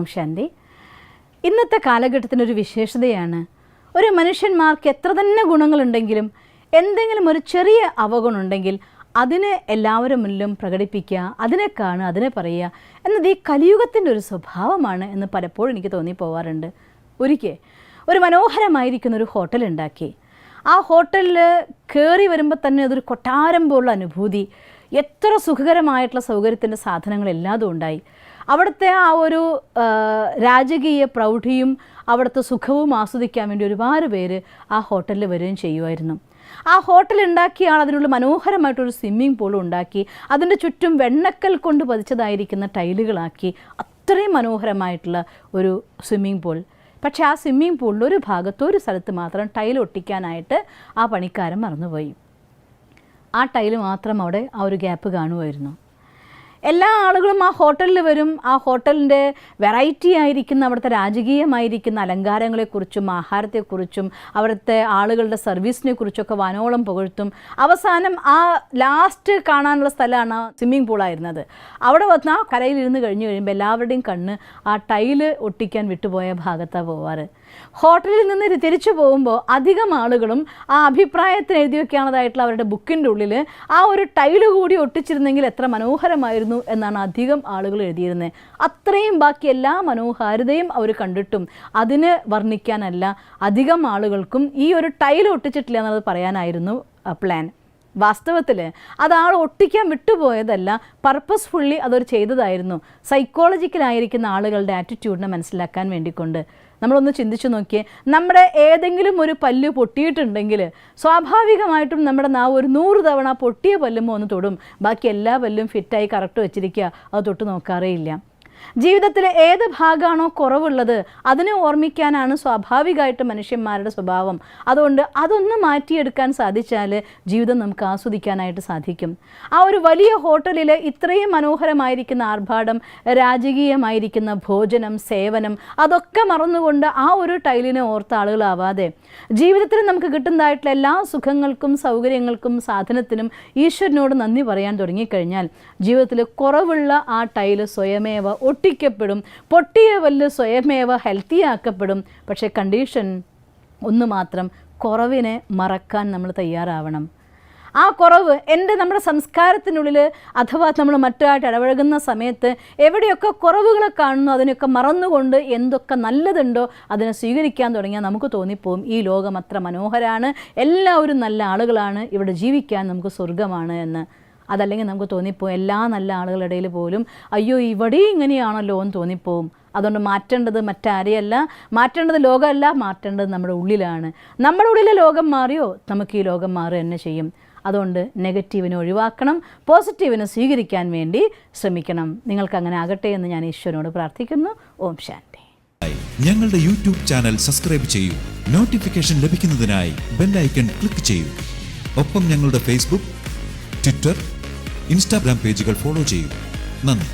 ഓം ശാന്തി. ഇന്നത്തെ കാലഘട്ടത്തിനൊരു വിശേഷതയാണ്, ഒരു മനുഷ്യന്മാർക്ക് എത്ര തന്നെ ഗുണങ്ങളുണ്ടെങ്കിലും എന്തെങ്കിലും ഒരു ചെറിയ അവഗുണമുണ്ടെങ്കിൽ അതിനെ എല്ലാവരും മുന്നിലും പ്രകടിപ്പിക്കുക, അതിനെ കാണുക, അതിനെ പറയുക എന്നത് ഈ കലിയുഗത്തിൻ്റെ ഒരു സ്വഭാവമാണ് എന്ന് പലപ്പോഴും എനിക്ക് തോന്നിപ്പോവാറുണ്ട്. ഒരിക്കൽ ഒരു മനോഹരമായിരിക്കുന്ന ഒരു ഹോട്ടലുണ്ടാക്കി. ആ ഹോട്ടലിൽ കയറി വരുമ്പോൾ തന്നെ അതൊരു കൊട്ടാരം പോലുള്ള അനുഭൂതി, എത്ര സുഖകരമായിട്ടുള്ള സൗകര്യത്തിൻ്റെ സാധനങ്ങളെല്ലാതും ഉണ്ടായി. അവിടുത്തെ ആ ഒരു രാജകീയ പ്രൗഢിയും അവിടുത്തെ സുഖവും ആസ്വദിക്കാൻ വേണ്ടി ഒരുപാട് പേര് ആ ഹോട്ടലിൽ വരികയും ചെയ്യുമായിരുന്നു. ആ ഹോട്ടൽ ഉണ്ടാക്കിയ ആൾ അതിനുള്ള മനോഹരമായിട്ടൊരു സ്വിമ്മിംഗ് പൂളും ഉണ്ടാക്കി, അതിൻ്റെ ചുറ്റും വെണ്ണക്കൽ കൊണ്ട് പതിച്ചതായിരിക്കുന്ന ടൈലുകളാക്കി അത്രയും മനോഹരമായിട്ടുള്ള ഒരു സ്വിമ്മിംഗ് പൂൾ. പക്ഷേ ആ സ്വിമ്മിംഗ് പൂളിൽ ഒരു ഭാഗത്ത് ഒരു സ്ഥലത്ത് മാത്രം ടൈൽ ഒട്ടിക്കാനായിട്ട് ആ പണിക്കാരൻ മറന്നുപോയി. ആ ടൈല് മാത്രം അവിടെ ആ ഒരു ഗ്യാപ്പ് കാണുമായിരുന്നു. എല്ലാ ആളുകളും ആ ഹോട്ടലിൽ വരും. ആ ഹോട്ടലിൻ്റെ വെറൈറ്റി ആയിരിക്കുന്ന അവിടുത്തെ രാജകീയമായിരിക്കുന്ന അലങ്കാരങ്ങളെക്കുറിച്ചും ആഹാരത്തെക്കുറിച്ചും അവിടുത്തെ ആളുകളുടെ സർവീസിനെ കുറിച്ചൊക്കെ വാനോളം പുകഴ്ത്തും. അവസാനം ആ ലാസ്റ്റ് കാണാനുള്ള സ്ഥലമാണ് സ്വിമ്മിംഗ് പൂളായിരുന്നത്. അവിടെ വന്ന് ആ കരയിലിരുന്ന് കഴിഞ്ഞ് കഴിയുമ്പോൾ എല്ലാവരുടെയും കണ്ണ് ആ ടൈല് ഒട്ടിക്കാൻ വിട്ടുപോയ ഭാഗത്താണ് പോവാറ്. ഹോട്ടലിൽ നിന്ന് തിരിച്ചു പോകുമ്പോൾ അധികം ആളുകളും ആ അഭിപ്രായത്തിന് എഴുതി വയ്ക്കാനതായിട്ടുള്ള അവരുടെ ബുക്കിൻ്റെ ഉള്ളിൽ ആ ഒരു ടൈല് കൂടി ഒട്ടിച്ചിരുന്നെങ്കിൽ എത്ര മനോഹരമായിരുന്നു എന്നാണ് അധികം ആളുകൾ എഴുതിയിരുന്നത്. അത്രയും ബാക്കി എല്ലാ മനോഹാരിതയും അവർ കണ്ടിട്ടും അതിന് വർണ്ണിക്കാനല്ല അധികം ആളുകൾക്കും ഈ ഒരു ടൈൽ ഒട്ടിച്ചിട്ടില്ല എന്നത് പറയാനായിരുന്നു പ്ലാൻ. വാസ്തവത്തിൽ അതാൾ ഒട്ടിക്കാൻ വിട്ടുപോയതല്ല, പർപ്പസ്ഫുള്ളി അതൊരു ചെയ്തതായിരുന്നു. സൈക്കോളജിക്കലായിരിക്കുന്ന ആളുകളുടെ ആറ്റിറ്റ്യൂഡിനെ മനസ്സിലാക്കാൻ വേണ്ടിക്കൊണ്ട് നമ്മളൊന്ന് ചിന്തിച്ചു നോക്കിയേ. നമ്മുടെ ഏതെങ്കിലും ഒരു പല്ല് പൊട്ടിയിട്ടുണ്ടെങ്കിൽ സ്വാഭാവികമായിട്ടും നമ്മുടെ നാവ് ഒരു 100 തവണ പൊട്ടിയ പല്ലുമ്പോൾ ഒന്ന് തൊടും, ബാക്കി എല്ലാ പല്ലും ഫിറ്റായി കറക്റ്റ് വെച്ചിരിക്കുക, അത് തൊട്ട് നോക്കാറേയില്ല. ജീവിതത്തിൽ ഏത് ഭാഗമാണോ കുറവുള്ളത് അതിനെ ഓർമ്മിക്കാനാണ് സ്വാഭാവികമായിട്ട് മനുഷ്യന്മാരുടെ സ്വഭാവം. അതുകൊണ്ട് അതൊന്ന് മാറ്റിയെടുക്കാൻ സാധിച്ചാൽ ജീവിതം നമുക്ക് ആസ്വദിക്കാനായിട്ട് സാധിക്കും. ആ ഒരു വലിയ ഹോട്ടലിൽ ഇത്രയും മനോഹരമായിരിക്കുന്ന ആർഭാടം, രാജകീയമായിരിക്കുന്ന ഭോജനം, സേവനം അതൊക്കെ മറന്നുകൊണ്ട് ആ ഒരു ടൈലിനെ ഓർത്ത ആളുകളാവാതെ ജീവിതത്തിൽ നമുക്ക് കിട്ടുന്നതായിട്ടുള്ള എല്ലാ സുഖങ്ങൾക്കും സൗകര്യങ്ങൾക്കും സാധനത്തിനും ഈശ്വരനോട് നന്ദി പറയാൻ തുടങ്ങിക്കഴിഞ്ഞാൽ ജീവിതത്തിൽ കുറവുള്ള ആ ടൈല് സ്വയമേവ ഒട്ടിക്കപ്പെടും. പൊട്ടിയ പല്ല് സ്വയമേവ ഹെൽത്തിയാക്കപ്പെടും. പക്ഷേ കണ്ടീഷൻ ഒന്ന് മാത്രം, കുറവിനെ മറക്കാൻ നമ്മൾ തയ്യാറാവണം. ആ കുറവ് നമ്മുടെ സംസ്കാരത്തിനുള്ളിൽ അഥവാ നമ്മൾ മറ്റുമായിട്ട് ഇടപഴകുന്ന സമയത്ത് എവിടെയൊക്കെ കുറവുകളെ കാണുന്നു അതിനൊക്കെ മറന്നുകൊണ്ട് എന്തൊക്കെ നല്ലതുണ്ടോ അതിനെ സ്വീകരിക്കാൻ തുടങ്ങിയാൽ നമുക്ക് തോന്നിപ്പോവും ഈ ലോകം അത്ര മനോഹരമാണ്, എല്ലാവരും നല്ല ആളുകളാണ്, ഇവിടെ ജീവിക്കാൻ നമുക്ക് സ്വർഗമാണ് എന്ന്. അതല്ലെങ്കിൽ നമുക്ക് തോന്നിപ്പോവും എല്ലാ നല്ല ആളുകളുടെ ഇടയിൽ പോലും അയ്യോ ഇവിടെയും ഇങ്ങനെയാണല്ലോ എന്ന് തോന്നിപ്പോവും. അതുകൊണ്ട് മാറ്റേണ്ടത് മറ്റാരെയല്ല, മാറ്റേണ്ടത് ലോകമല്ല, മാറ്റേണ്ടത് നമ്മുടെ ഉള്ളിലാണ്. നമ്മുടെ ഉള്ളിലെ ലോകം മാറിയോ നമുക്ക് ഈ ലോകം മാറുക തന്നെ ചെയ്യും. അതുകൊണ്ട് നെഗറ്റീവിനെ ഒഴിവാക്കണം, പോസിറ്റീവിനെ സ്വീകരിക്കാൻ വേണ്ടി ശ്രമിക്കണം. നിങ്ങൾക്ക് അങ്ങനെ ആകട്ടെ എന്ന് ഞാൻ ഈശ്വരനോട് പ്രാർത്ഥിക്കുന്നു. ഓം ശാന്തി. ഞങ്ങളുടെ യൂട്യൂബ് ചാനൽ സബ്സ്ക്രൈബ് ചെയ്യൂ. നോട്ടിഫിക്കേഷൻ ലഭിക്കുന്നതിനായി ബെൽ ഐക്കൺ ക്ലിക്ക് ചെയ്യൂ. ഒപ്പം ഞങ്ങളുടെ ഫേസ്ബുക്ക്, ട്വിറ്റർ, ഇൻസ്റ്റാഗ്രാം പേജുകൾ ഫോളോ ചെയ്യൂ. നന്ദി.